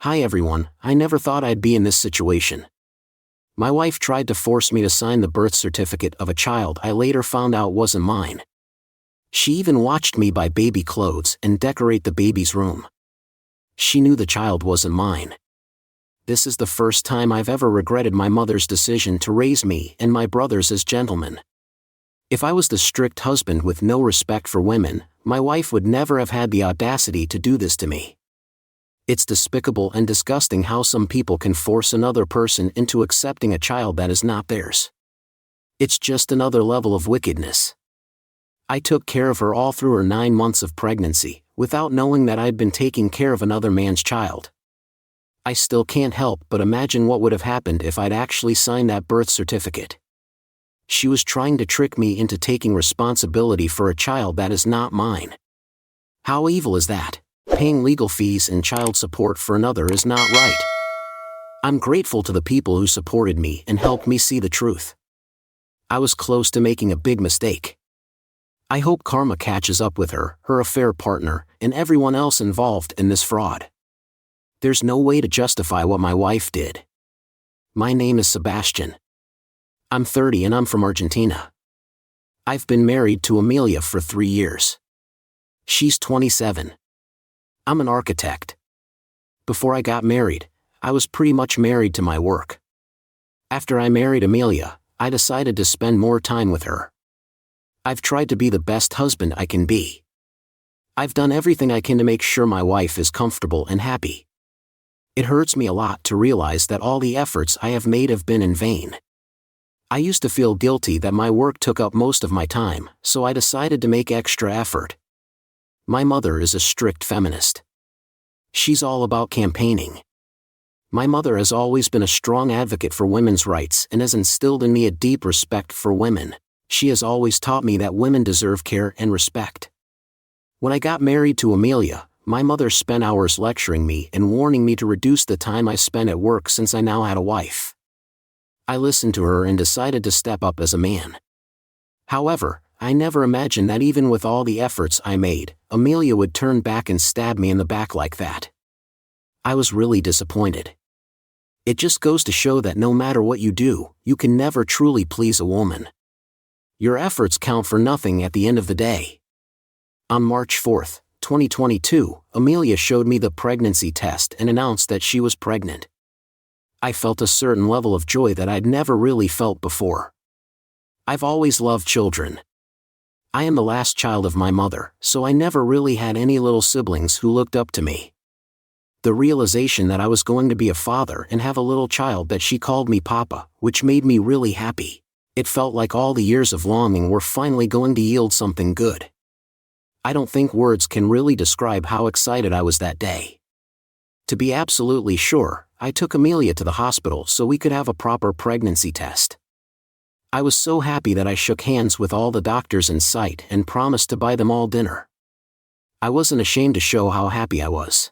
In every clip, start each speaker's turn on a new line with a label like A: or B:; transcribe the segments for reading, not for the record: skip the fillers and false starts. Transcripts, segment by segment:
A: Hi everyone, I never thought I'd be in this situation. My wife tried to force me to sign the birth certificate of a child I later found out wasn't mine. She even watched me buy baby clothes and decorate the baby's room. She knew the child wasn't mine. This is the first time I've ever regretted my mother's decision to raise me and my brothers as gentlemen. If I was the strict husband with no respect for women, my wife would never have had the audacity to do this to me. It's despicable and disgusting how some people can force another person into accepting a child that is not theirs. It's just another level of wickedness. I took care of her all through her 9 months of pregnancy, without knowing that I'd been taking care of another man's child. I still can't help but imagine what would have happened if I'd actually signed that birth certificate. She was trying to trick me into taking responsibility for a child that is not mine. How evil is that? Paying legal fees and child support for another is not right. I'm grateful to the people who supported me and helped me see the truth. I was close to making a big mistake. I hope karma catches up with her, her affair partner, and everyone else involved in this fraud. There's no way to justify what my wife did. My name is Sebastian. I'm 30 and I'm from Argentina. I've been married to Amelia for 3 years. She's 27. I'm an architect. Before I got married, I was pretty much married to my work. After I married Amelia, I decided to spend more time with her. I've tried to be the best husband I can be. I've done everything I can to make sure my wife is comfortable and happy. It hurts me a lot to realize that all the efforts I have made have been in vain. I used to feel guilty that my work took up most of my time, so I decided to make extra effort. My mother is a strict feminist. She's all about campaigning. My mother has always been a strong advocate for women's rights and has instilled in me a deep respect for women. She has always taught me that women deserve care and respect. When I got married to Amelia, my mother spent hours lecturing me and warning me to reduce the time I spent at work since I now had a wife. I listened to her and decided to step up as a man. However, I never imagined that even with all the efforts I made, Amelia would turn back and stab me in the back like that. I was really disappointed. It just goes to show that no matter what you do, you can never truly please a woman. Your efforts count for nothing at the end of the day. On March 4, 2022, Amelia showed me the pregnancy test and announced that she was pregnant. I felt a certain level of joy that I'd never really felt before. I've always loved children. I am the last child of my mother, so I never really had any little siblings who looked up to me. The realization that I was going to be a father and have a little child that she called me Papa, which made me really happy. It felt like all the years of longing were finally going to yield something good. I don't think words can really describe how excited I was that day. To be absolutely sure, I took Amelia to the hospital so we could have a proper pregnancy test. I was so happy that I shook hands with all the doctors in sight and promised to buy them all dinner. I wasn't ashamed to show how happy I was.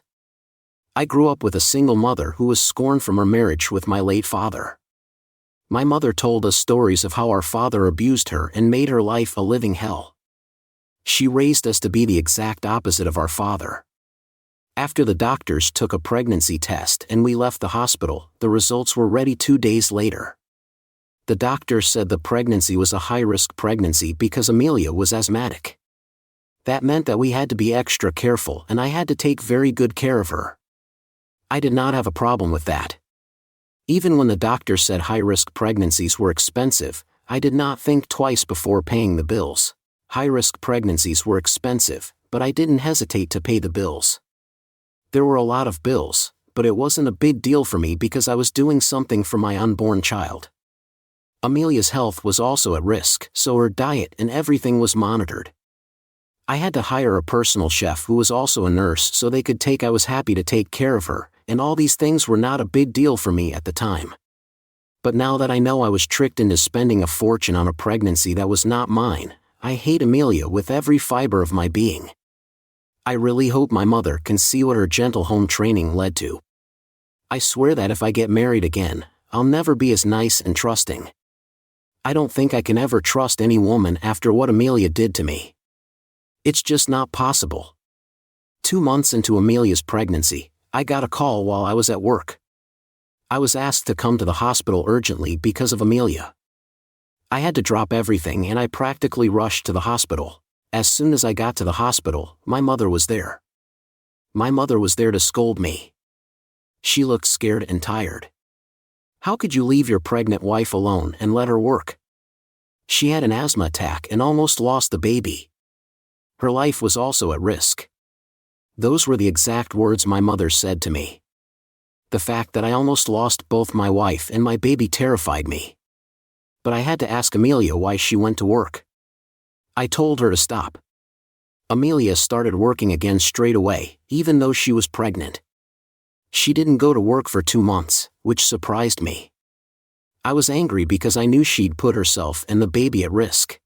A: I grew up with a single mother who was scorned from her marriage with my late father. My mother told us stories of how our father abused her and made her life a living hell. She raised us to be the exact opposite of our father. After the doctors took a pregnancy test and we left the hospital, the results were ready 2 days later. The doctor said the pregnancy was a high-risk pregnancy because Amelia was asthmatic. That meant that we had to be extra careful and I had to take very good care of her. I did not have a problem with that. Even when the doctor said high-risk pregnancies were expensive, I did not think twice before paying the bills. High-risk pregnancies were expensive, but I didn't hesitate to pay the bills. There were a lot of bills, but it wasn't a big deal for me because I was doing something for my unborn child. Amelia's health was also at risk, so her diet and everything was monitored. I had to hire a personal chef who was also a nurse so they could I was happy to take care of her, and all these things were not a big deal for me at the time. But now that I know I was tricked into spending a fortune on a pregnancy that was not mine, I hate Amelia with every fiber of my being. I really hope my mother can see what her gentle home training led to. I swear that if I get married again, I'll never be as nice and trusting. I don't think I can ever trust any woman after what Amelia did to me. It's just not possible. 2 months into Amelia's pregnancy, I got a call while I was at work. I was asked to come to the hospital urgently because of Amelia. I had to drop everything and I practically rushed to the hospital. As soon as I got to the hospital, my mother was there. My mother was there to scold me. She looked scared and tired. How could you leave your pregnant wife alone and let her work? She had an asthma attack and almost lost the baby. Her life was also at risk. Those were the exact words my mother said to me. The fact that I almost lost both my wife and my baby terrified me. But I had to ask Amelia why she went to work. I told her to stop. Amelia started working again straight away, even though she was pregnant. She didn't go to work for 2 months, which surprised me. I was angry because I knew she'd put herself and the baby at risk.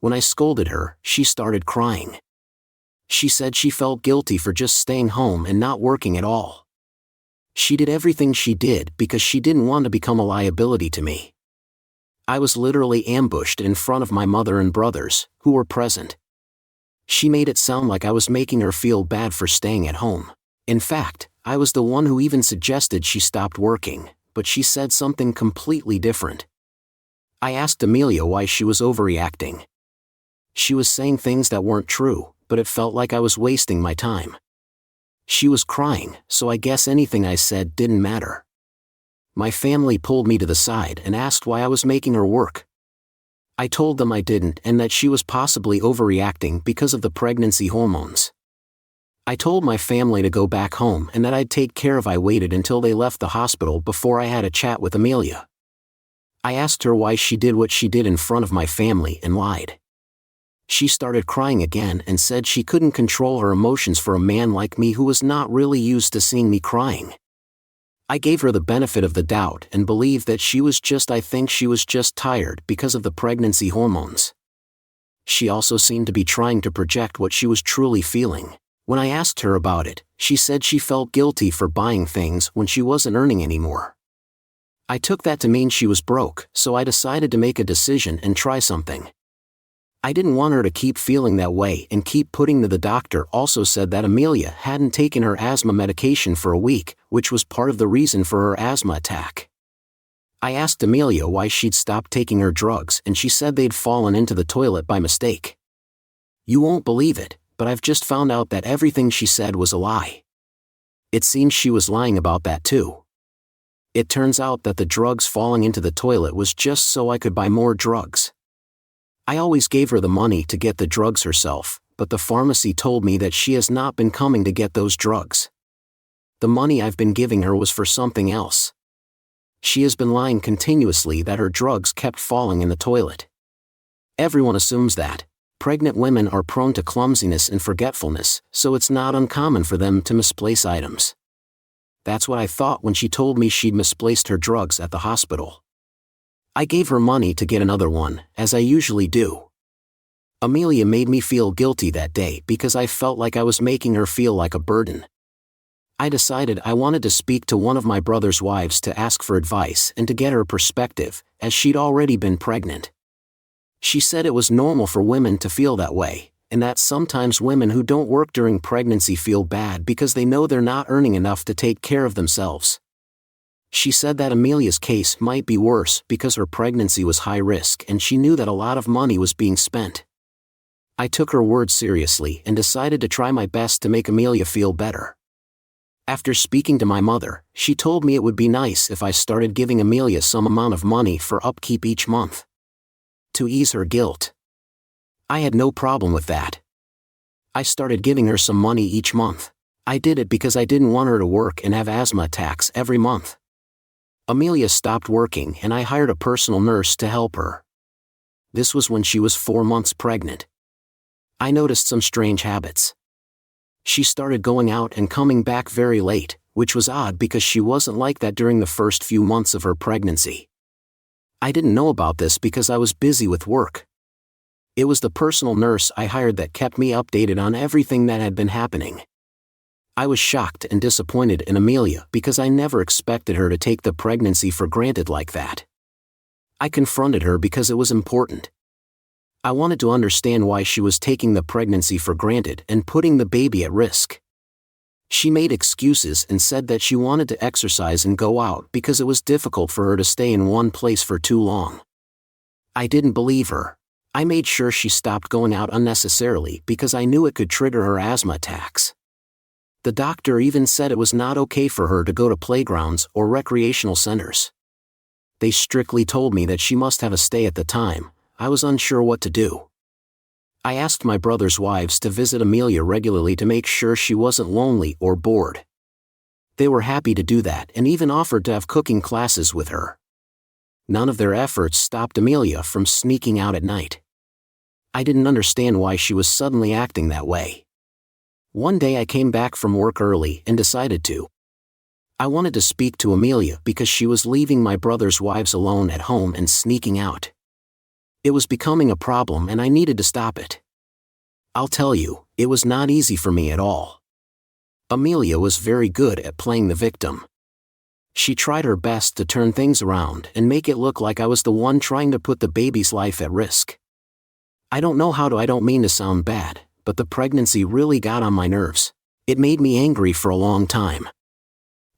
A: When I scolded her, she started crying. She said she felt guilty for just staying home and not working at all. She did everything she did because she didn't want to become a liability to me. I was literally ambushed in front of my mother and brothers, who were present. She made it sound like I was making her feel bad for staying at home. In fact, I was the one who even suggested she stopped working, but she said something completely different. I asked Amelia why she was overreacting. She was saying things that weren't true, but it felt like I was wasting my time. She was crying, so I guess anything I said didn't matter. My family pulled me to the side and asked why I was making her work. I told them I didn't and that she was possibly overreacting because of the pregnancy hormones. I told my family to go back home and that I'd take care of. I waited until they left the hospital before I had a chat with Amelia. I asked her why she did what she did in front of my family and lied. She started crying again and said she couldn't control her emotions for a man like me who was not really used to seeing me crying. I gave her the benefit of the doubt and believed that I think she was just tired because of the pregnancy hormones. She also seemed to be trying to project what she was truly feeling. When I asked her about it, she said she felt guilty for buying things when she wasn't earning anymore. I took that to mean she was broke, so I decided to make a decision and try something. I didn't want her to keep feeling that way and keep putting the doctor also said that Amelia hadn't taken her asthma medication for a week, which was part of the reason for her asthma attack. I asked Amelia why she'd stopped taking her drugs and she said they'd fallen into the toilet by mistake. You won't believe it, but I've just found out that everything she said was a lie. It seems she was lying about that too. It turns out that the drugs falling into the toilet was just so I could buy more drugs. I always gave her the money to get the drugs herself, but the pharmacy told me that she has not been coming to get those drugs. The money I've been giving her was for something else. She has been lying continuously that her drugs kept falling in the toilet. Everyone assumes that. Pregnant women are prone to clumsiness and forgetfulness, so it's not uncommon for them to misplace items. That's what I thought when she told me she'd misplaced her drugs at the hospital. I gave her money to get another one, as I usually do. Amelia made me feel guilty that day because I felt like I was making her feel like a burden. I decided I wanted to speak to one of my brother's wives to ask for advice and to get her perspective, as she'd already been pregnant. She said it was normal for women to feel that way, and that sometimes women who don't work during pregnancy feel bad because they know they're not earning enough to take care of themselves. She said that Amelia's case might be worse because her pregnancy was high risk and she knew that a lot of money was being spent. I took her words seriously and decided to try my best to make Amelia feel better. After speaking to my mother, she told me it would be nice if I started giving Amelia some amount of money for upkeep each month, to ease her guilt. I had no problem with that. I started giving her some money each month. I did it because I didn't want her to work and have asthma attacks every month. Amelia stopped working and I hired a personal nurse to help her. This was when she was 4 months pregnant. I noticed some strange habits. She started going out and coming back very late, which was odd because she wasn't like that during the first few months of her pregnancy. I didn't know about this because I was busy with work. It was the personal nurse I hired that kept me updated on everything that had been happening. I was shocked and disappointed in Amelia because I never expected her to take the pregnancy for granted like that. I confronted her because it was important. I wanted to understand why she was taking the pregnancy for granted and putting the baby at risk. She made excuses and said that she wanted to exercise and go out because it was difficult for her to stay in one place for too long. I didn't believe her. I made sure she stopped going out unnecessarily because I knew it could trigger her asthma attacks. The doctor even said it was not okay for her to go to playgrounds or recreational centers. They strictly told me that she must have a stay at the time. I was unsure what to do. I asked my brother's wives to visit Amelia regularly to make sure she wasn't lonely or bored. They were happy to do that and even offered to have cooking classes with her. None of their efforts stopped Amelia from sneaking out at night. I didn't understand why she was suddenly acting that way. One day I came back from work early and decided to. I wanted to speak to Amelia because she was leaving my brother's wives alone at home and sneaking out. It was becoming a problem and I needed to stop it. I'll tell you, it was not easy for me at all. Amelia was very good at playing the victim. She tried her best to turn things around and make it look like I was the one trying to put the baby's life at risk. I don't mean to sound bad, but the pregnancy really got on my nerves. It made me angry for a long time.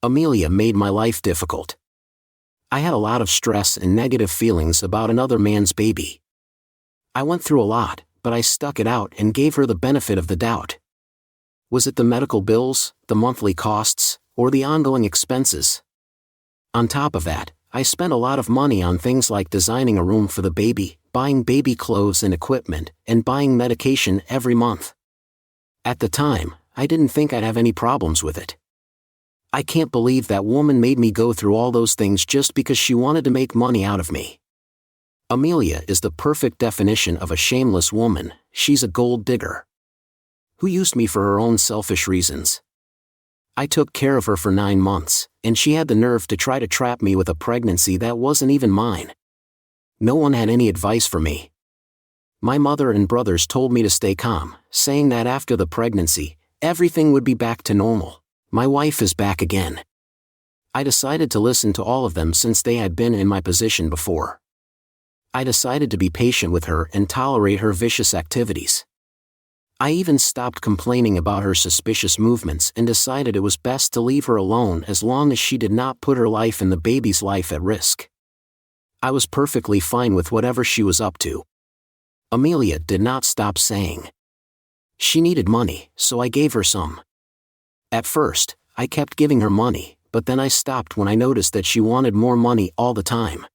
A: Amelia made my life difficult. I had a lot of stress and negative feelings about another man's baby. I went through a lot, but I stuck it out and gave her the benefit of the doubt. Was it the medical bills, the monthly costs, or the ongoing expenses? On top of that, I spent a lot of money on things like designing a room for the baby, buying baby clothes and equipment, and buying medication every month. At the time, I didn't think I'd have any problems with it. I can't believe that woman made me go through all those things just because she wanted to make money out of me. Amelia is the perfect definition of a shameless woman. She's a gold digger who used me for her own selfish reasons. I took care of her for 9 months, and she had the nerve to try to trap me with a pregnancy that wasn't even mine. No one had any advice for me. My mother and brothers told me to stay calm, saying that after the pregnancy, everything would be back to normal. My wife is back again. I decided to listen to all of them since they had been in my position before. I decided to be patient with her and tolerate her vicious activities. I even stopped complaining about her suspicious movements and decided it was best to leave her alone as long as she did not put her life and the baby's life at risk. I was perfectly fine with whatever she was up to. Amelia did not stop saying she needed money, so I gave her some. At first, I kept giving her money, but then I stopped when I noticed that she wanted more money all the time.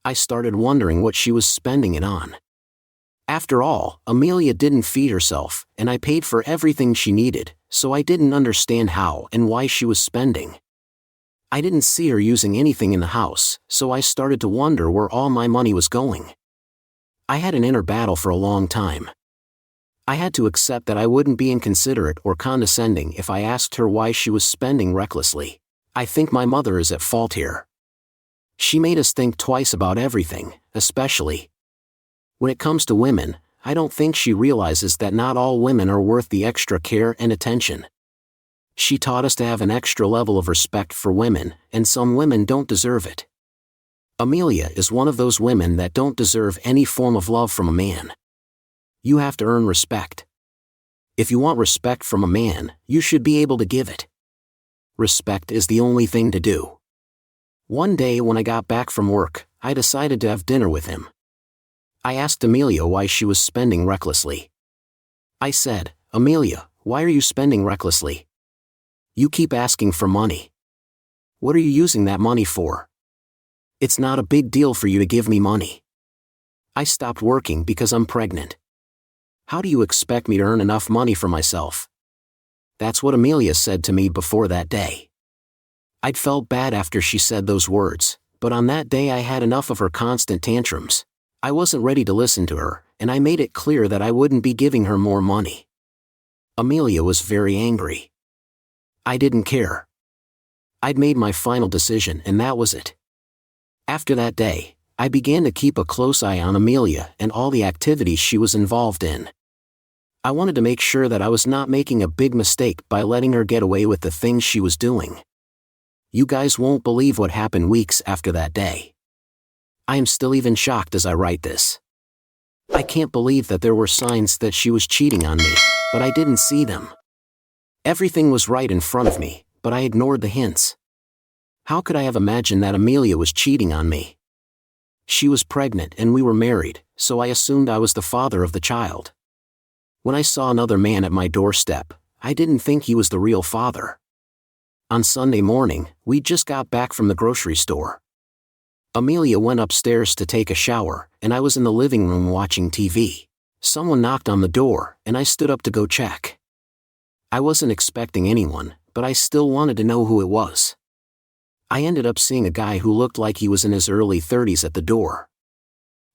A: I started wondering what she was spending it on. After all, Amelia didn't feed herself, and I paid for everything she needed, so I didn't understand how and why she was spending. I didn't see her using anything in the house, so I started to wonder where all my money was going. I had an inner battle for a long time. I had to accept that I wouldn't be inconsiderate or condescending if I asked her why she was spending recklessly. I think my mother is at fault here. She made us think twice about everything, especially when it comes to women. I don't think she realizes that not all women are worth the extra care and attention. She taught us to have an extra level of respect for women, and some women don't deserve it. Amelia is one of those women that don't deserve any form of love from a man. You have to earn respect. If you want respect from a man, you should be able to give it. Respect is the only thing to do. One day when I got back from work, I decided to have dinner with him. I asked Amelia why she was spending recklessly. I said, "Amelia, why are you spending recklessly? You keep asking for money. What are you using that money for? It's not a big deal for you to give me money. I stopped working because I'm pregnant. How do you expect me to earn enough money for myself?" That's what Amelia said to me before that day. I'd felt bad after she said those words, but on that day I had enough of her constant tantrums. I wasn't ready to listen to her, and I made it clear that I wouldn't be giving her more money. Amelia was very angry. I didn't care. I'd made my final decision and that was it. After that day, I began to keep a close eye on Amelia and all the activities she was involved in. I wanted to make sure that I was not making a big mistake by letting her get away with the things she was doing. You guys won't believe what happened weeks after that day. I am still even shocked as I write this. I can't believe that there were signs that she was cheating on me, but I didn't see them. Everything was right in front of me, but I ignored the hints. How could I have imagined that Amelia was cheating on me? She was pregnant and we were married, so I assumed I was the father of the child. When I saw another man at my doorstep, I didn't think he was the real father. On Sunday morning, we just got back from the grocery store. Amelia went upstairs to take a shower, and I was in the living room watching TV. Someone knocked on the door, and I stood up to go check. I wasn't expecting anyone, but I still wanted to know who it was. I ended up seeing a guy who looked like he was in his early 30s at the door.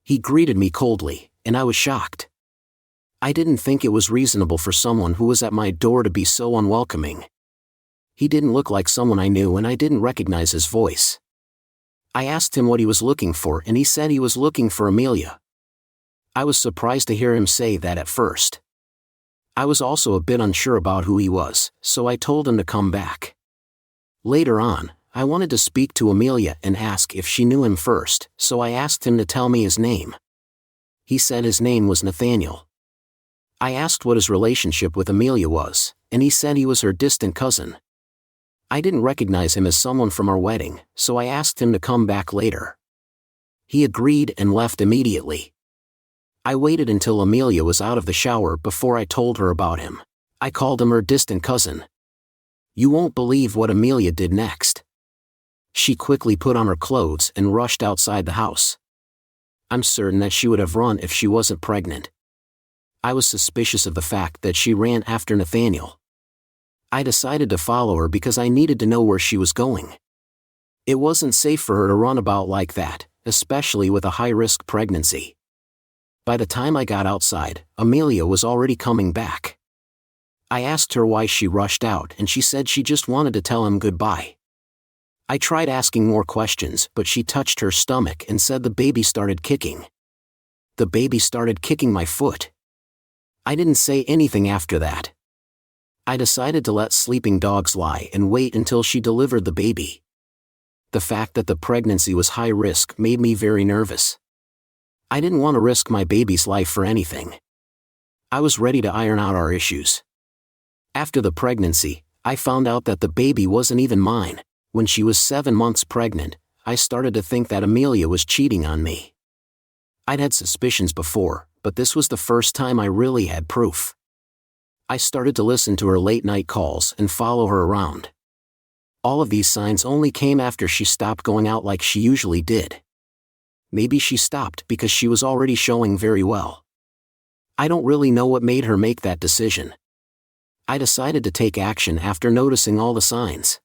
A: He greeted me coldly, and I was shocked. I didn't think it was reasonable for someone who was at my door to be so unwelcoming. He didn't look like someone I knew and I didn't recognize his voice. I asked him what he was looking for and he said he was looking for Amelia. I was surprised to hear him say that at first. I was also a bit unsure about who he was, so I told him to come back. Later on, I wanted to speak to Amelia and ask if she knew him first, so I asked him to tell me his name. He said his name was Nathaniel. I asked what his relationship with Amelia was, and he said he was her distant cousin. I didn't recognize him as someone from our wedding, so I asked him to come back later. He agreed and left immediately. I waited until Amelia was out of the shower before I told her about him. I called him her distant cousin. You won't believe what Amelia did next. She quickly put on her clothes and rushed outside the house. I'm certain that she would have run if she wasn't pregnant. I was suspicious of the fact that she ran after Nathaniel. I decided to follow her because I needed to know where she was going. It wasn't safe for her to run about like that, especially with a high-risk pregnancy. By the time I got outside, Amelia was already coming back. I asked her why she rushed out and she said she just wanted to tell him goodbye. I tried asking more questions, but she touched her stomach and said the baby started kicking. The baby started kicking my foot. I didn't say anything after that. I decided to let sleeping dogs lie and wait until she delivered the baby. The fact that the pregnancy was high risk made me very nervous. I didn't want to risk my baby's life for anything. I was ready to iron out our issues. After the pregnancy, I found out that the baby wasn't even mine. When she was 7 months pregnant, I started to think that Amelia was cheating on me. I'd had suspicions before, but this was the first time I really had proof. I started to listen to her late-night calls and follow her around. All of these signs only came after she stopped going out like she usually did. Maybe she stopped because she was already showing very well. I don't really know what made her make that decision. I decided to take action after noticing all the signs.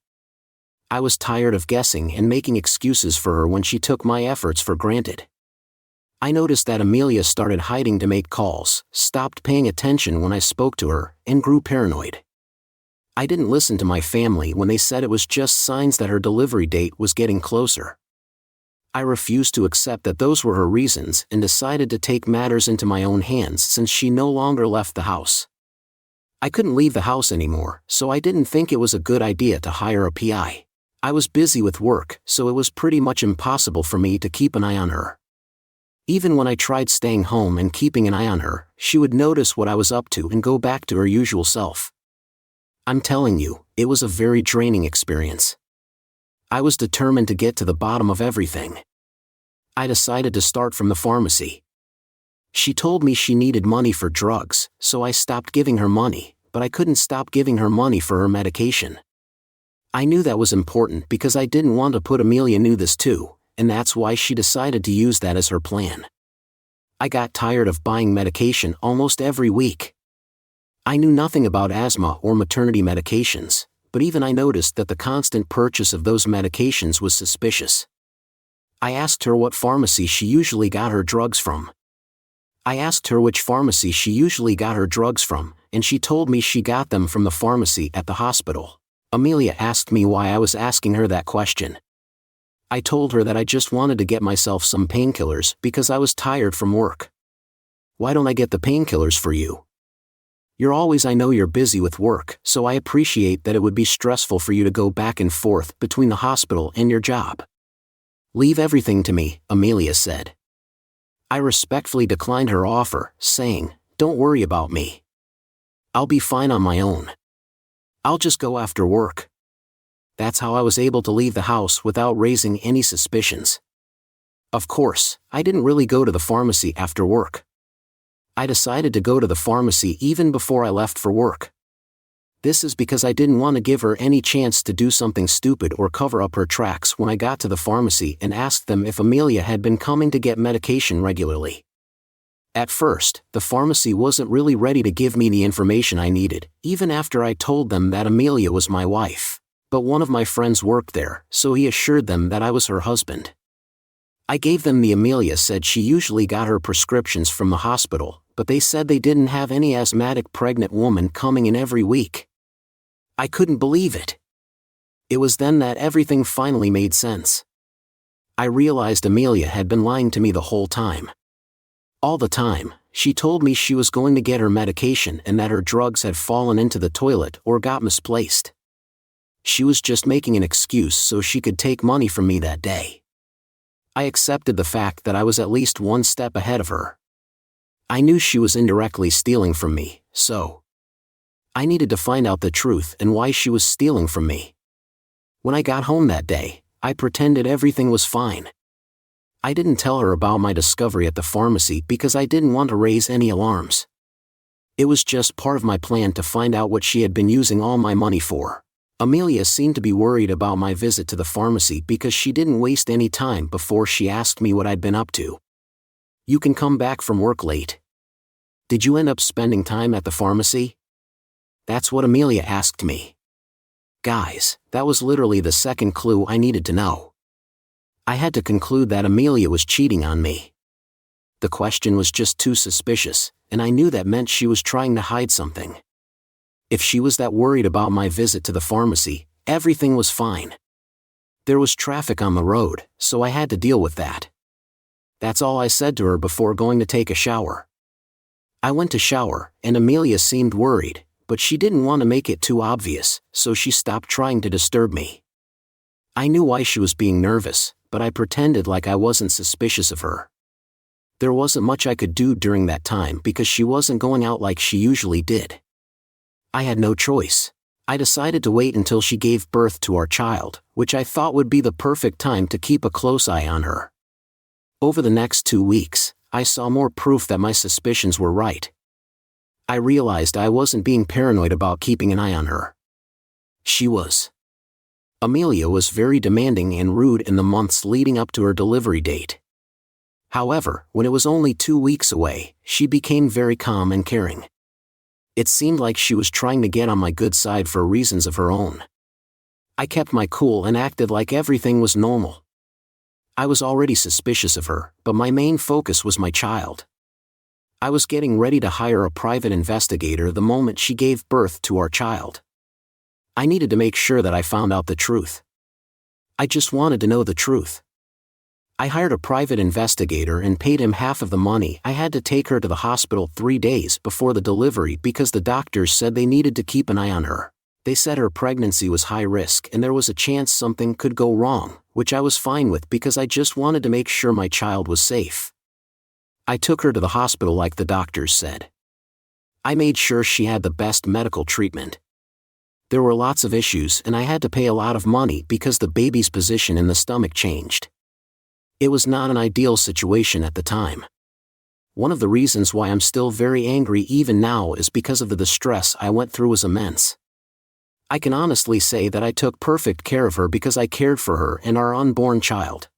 A: I was tired of guessing and making excuses for her when she took my efforts for granted. I noticed that Amelia started hiding to make calls, stopped paying attention when I spoke to her, and grew paranoid. I didn't listen to my family when they said it was just signs that her delivery date was getting closer. I refused to accept that those were her reasons and decided to take matters into my own hands since she no longer left the house. I couldn't leave the house anymore, so I didn't think it was a good idea to hire a PI. I was busy with work, so it was pretty much impossible for me to keep an eye on her. Even when I tried staying home and keeping an eye on her, she would notice what I was up to and go back to her usual self. I'm telling you, it was a very draining experience. I was determined to get to the bottom of everything. I decided to start from the pharmacy. She told me she needed money for drugs, so I stopped giving her money, but I couldn't stop giving her money for her medication. I knew that was important because I didn't want to put Amelia knew this too, and that's why she decided to use that as her plan. I got tired of buying medication almost every week. I knew nothing about asthma or maternity medications, but even I noticed that the constant purchase of those medications was suspicious. I asked her what pharmacy she usually got her drugs from. And she told me she got them from the pharmacy at the hospital. Amelia asked me why I was asking her that question. I told her that I just wanted to get myself some painkillers because I was tired from work. Why don't I get the painkillers for you? I know you're busy with work, so I appreciate that it would be stressful for you to go back and forth between the hospital and your job. Leave everything to me, Amelia said. I respectfully declined her offer, saying, don't worry about me. I'll be fine on my own. I'll just go after work. That's how I was able to leave the house without raising any suspicions. Of course, I didn't really go to the pharmacy after work. I decided to go to the pharmacy even before I left for work. This is because I didn't want to give her any chance to do something stupid or cover up her tracks when I got to the pharmacy and asked them if Amelia had been coming to get medication regularly. At first, the pharmacy wasn't really ready to give me the information I needed, even after I told them that Amelia was my wife. But one of my friends worked there, so he assured them that I was her husband. I gave them the Amelia said she usually got her prescriptions from the hospital, but they said they didn't have any asthmatic pregnant woman coming in every week. I couldn't believe it. It was then that everything finally made sense. I realized Amelia had been lying to me the whole time. All the time, she told me she was going to get her medication and that her drugs had fallen into the toilet or got misplaced. She was just making an excuse so she could take money from me that day. I accepted the fact that I was at least one step ahead of her. I knew she was indirectly stealing from me, so I needed to find out the truth and why she was stealing from me. When I got home that day, I pretended everything was fine. I didn't tell her about my discovery at the pharmacy because I didn't want to raise any alarms. It was just part of my plan to find out what she had been using all my money for. Amelia seemed to be worried about my visit to the pharmacy because she didn't waste any time before she asked me what I'd been up to. "You can come back from work late. Did you end up spending time at the pharmacy?" That's what Amelia asked me. Guys, that was literally the second clue I needed to know. I had to conclude that Amelia was cheating on me. The question was just too suspicious, and I knew that meant she was trying to hide something. If she was that worried about my visit to the pharmacy, everything was fine. There was traffic on the road, so I had to deal with that. That's all I said to her before going to take a shower. I went to shower, and Amelia seemed worried, but she didn't want to make it too obvious, so she stopped trying to disturb me. I knew why she was being nervous, but I pretended like I wasn't suspicious of her. There wasn't much I could do during that time because she wasn't going out like she usually did. I had no choice. I decided to wait until she gave birth to our child, which I thought would be the perfect time to keep a close eye on her. Over the next 2 weeks, I saw more proof that my suspicions were right. I realized I wasn't being paranoid about keeping an eye on her. She was. Amelia was very demanding and rude in the months leading up to her delivery date. However, when it was only 2 weeks away, she became very calm and caring. It seemed like she was trying to get on my good side for reasons of her own. I kept my cool and acted like everything was normal. I was already suspicious of her, but my main focus was my child. I was getting ready to hire a private investigator the moment she gave birth to our child. I needed to make sure that I found out the truth. I just wanted to know the truth. I hired a private investigator and paid him half of the money. I had to take her to the hospital 3 days before the delivery because the doctors said they needed to keep an eye on her. They said her pregnancy was high risk and there was a chance something could go wrong, which I was fine with because I just wanted to make sure my child was safe. I took her to the hospital like the doctors said. I made sure she had the best medical treatment. There were lots of issues and I had to pay a lot of money because the baby's position in the stomach changed. It was not an ideal situation at the time. One of the reasons why I'm still very angry even now is because of the distress I went through was immense. I can honestly say that I took perfect care of her because I cared for her and our unborn child.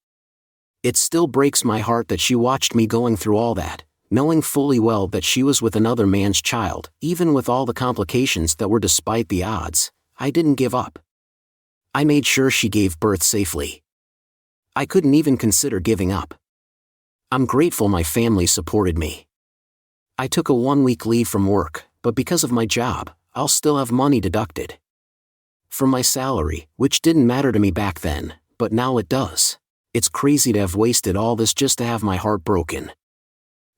A: It still breaks my heart that she watched me going through all that, knowing fully well that she was with another man's child. Even with all the complications that were despite the odds, I didn't give up. I made sure she gave birth safely. I couldn't even consider giving up. I'm grateful my family supported me. I took a 1-week leave from work, but because of my job, I'll still have money deducted from my salary, which didn't matter to me back then, but now it does. It's crazy to have wasted all this just to have my heart broken.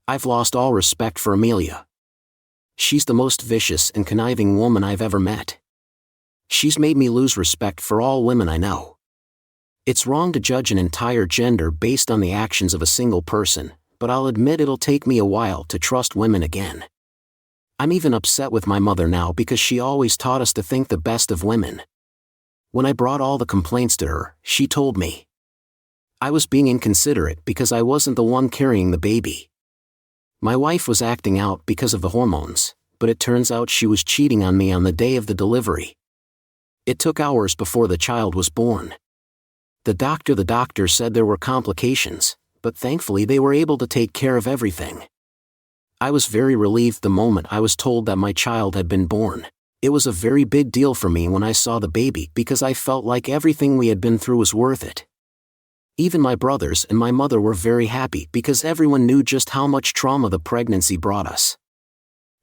A: I've lost all respect for Amelia. She's the most vicious and conniving woman I've ever met. She's made me lose respect for all women I know. It's wrong to judge an entire gender based on the actions of a single person, but I'll admit it'll take me a while to trust women again. I'm even upset with my mother now because she always taught us to think the best of women. When I brought all the complaints to her, she told me I was being inconsiderate because I wasn't the one carrying the baby. My wife was acting out because of the hormones, but it turns out she was cheating on me on the day of the delivery. It took hours before the child was born. The doctor said there were complications, but thankfully they were able to take care of everything. I was very relieved the moment I was told that my child had been born. It was a very big deal for me when I saw the baby because I felt like everything we had been through was worth it. Even my brothers and my mother were very happy because everyone knew just how much trauma the pregnancy brought us.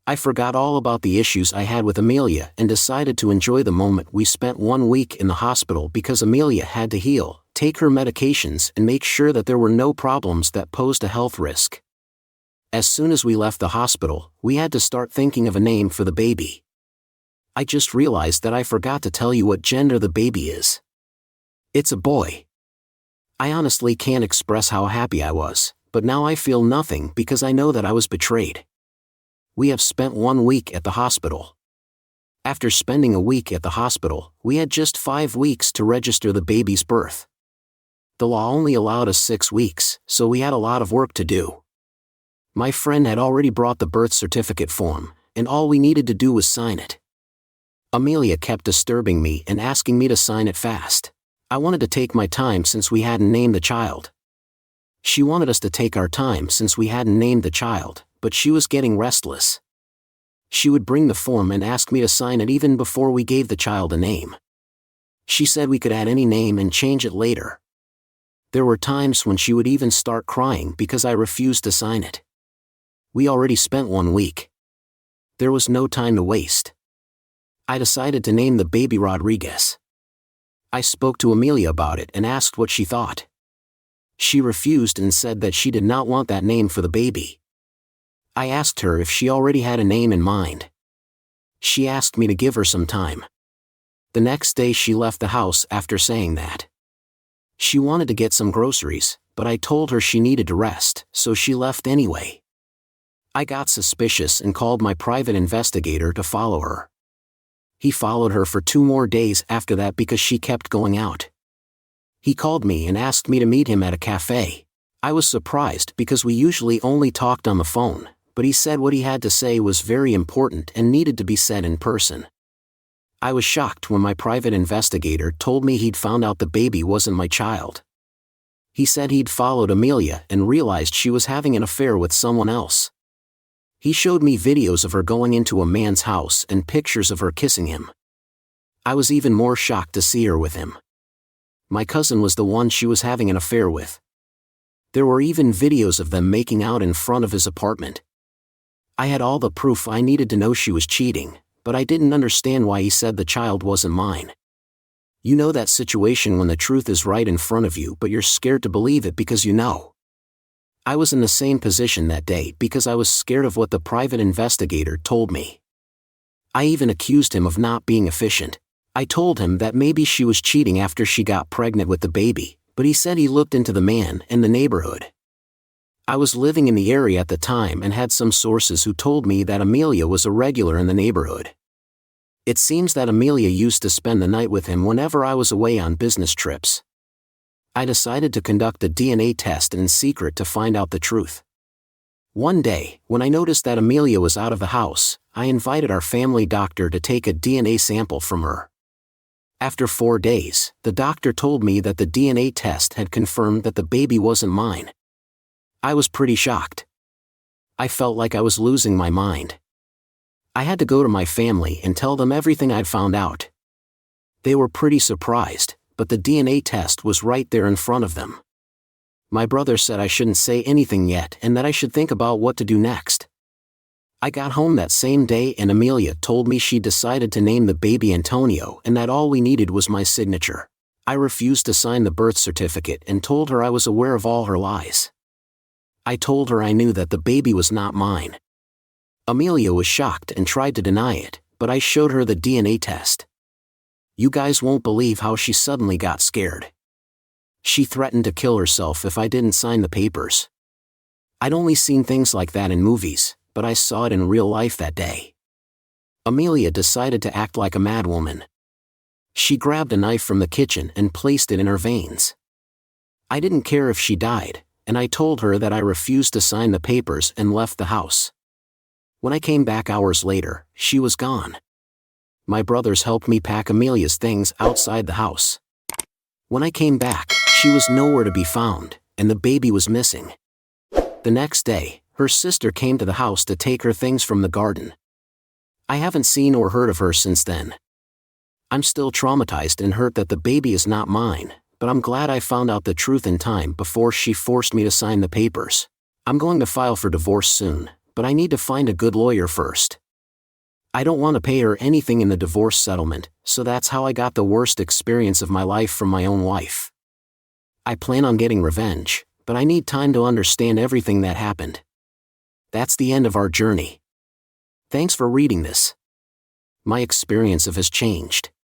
A: I forgot all about the issues I had with Amelia and decided to enjoy the moment. We spent 1 week in the hospital because Amelia had to heal, take her medications, and make sure that there were no problems that posed a health risk. As soon as we left the hospital, we had to start thinking of a name for the baby. I just realized that I forgot to tell you what gender the baby is. It's a boy. I honestly can't express how happy I was, but now I feel nothing because I know that I was betrayed. We have spent 1 week at the hospital. After spending a week at the hospital, we had just 5 weeks to register the baby's birth. The law only allowed us 6 weeks, so we had a lot of work to do. My friend had already brought the birth certificate form, and all we needed to do was sign it. Amelia kept disturbing me and asking me to sign it fast. I wanted to take my time since we hadn't named the child. She wanted us to take our time since we hadn't named the child, but she was getting restless. She would bring the form and ask me to sign it even before we gave the child a name. She said we could add any name and change it later. There were times when she would even start crying because I refused to sign it. We already spent 1 week. There was no time to waste. I decided to name the baby Rodriguez. I spoke to Amelia about it and asked what she thought. She refused and said that she did not want that name for the baby. I asked her if she already had a name in mind. She asked me to give her some time. The next day she left the house after saying that. She wanted to get some groceries, but I told her she needed to rest, so she left anyway. I got suspicious and called my private investigator to follow her. He followed her for 2 more days after that because she kept going out. He called me and asked me to meet him at a cafe. I was surprised because we usually only talked on the phone, but he said what he had to say was very important and needed to be said in person. I was shocked when my private investigator told me he'd found out the baby wasn't my child. He said he'd followed Amelia and realized she was having an affair with someone else. He showed me videos of her going into a man's house and pictures of her kissing him. I was even more shocked to see her with him. My cousin was the one she was having an affair with. There were even videos of them making out in front of his apartment. I had all the proof I needed to know she was cheating, but I didn't understand why he said the child wasn't mine. You know that situation when the truth is right in front of you but you're scared to believe it because you know. I was in the same position that day because I was scared of what the private investigator told me. I even accused him of not being efficient. I told him that maybe she was cheating after she got pregnant with the baby, but he said he looked into the man and the neighborhood. I was living in the area at the time and had some sources who told me that Amelia was a regular in the neighborhood. It seems that Amelia used to spend the night with him whenever I was away on business trips. I decided to conduct a DNA test in secret to find out the truth. One day, when I noticed that Amelia was out of the house, I invited our family doctor to take a DNA sample from her. After 4 days, the doctor told me that the DNA test had confirmed that the baby wasn't mine. I was pretty shocked. I felt like I was losing my mind. I had to go to my family and tell them everything I'd found out. They were pretty surprised, but the DNA test was right there in front of them. My brother said I shouldn't say anything yet and that I should think about what to do next. I got home that same day and Amelia told me she decided to name the baby Antonio and that all we needed was my signature. I refused to sign the birth certificate and told her I was aware of all her lies. I told her I knew that the baby was not mine. Amelia was shocked and tried to deny it, but I showed her the DNA test. You guys won't believe how she suddenly got scared. She threatened to kill herself if I didn't sign the papers. I'd only seen things like that in movies, but but I saw it in real life that day. Amelia decided to act like a madwoman. She grabbed a knife from the kitchen and placed it in her veins. I didn't care if she died, and I told her that I refused to sign the papers and left the house. When I came back hours later, she was gone. My brothers helped me pack Amelia's things outside the house. When I came back, she was nowhere to be found, and the baby was missing. The next day, her sister came to the house to take her things from the garden. I haven't seen or heard of her since then. I'm still traumatized and hurt that the baby is not mine, but I'm glad I found out the truth in time before she forced me to sign the papers. I'm going to file for divorce soon, but I need to find a good lawyer first. I don't want to pay her anything in the divorce settlement, so that's how I got the worst experience of my life from my own wife. I plan on getting revenge, but I need time to understand everything that happened. That's the end of our journey. Thanks for reading this. My experience has changed.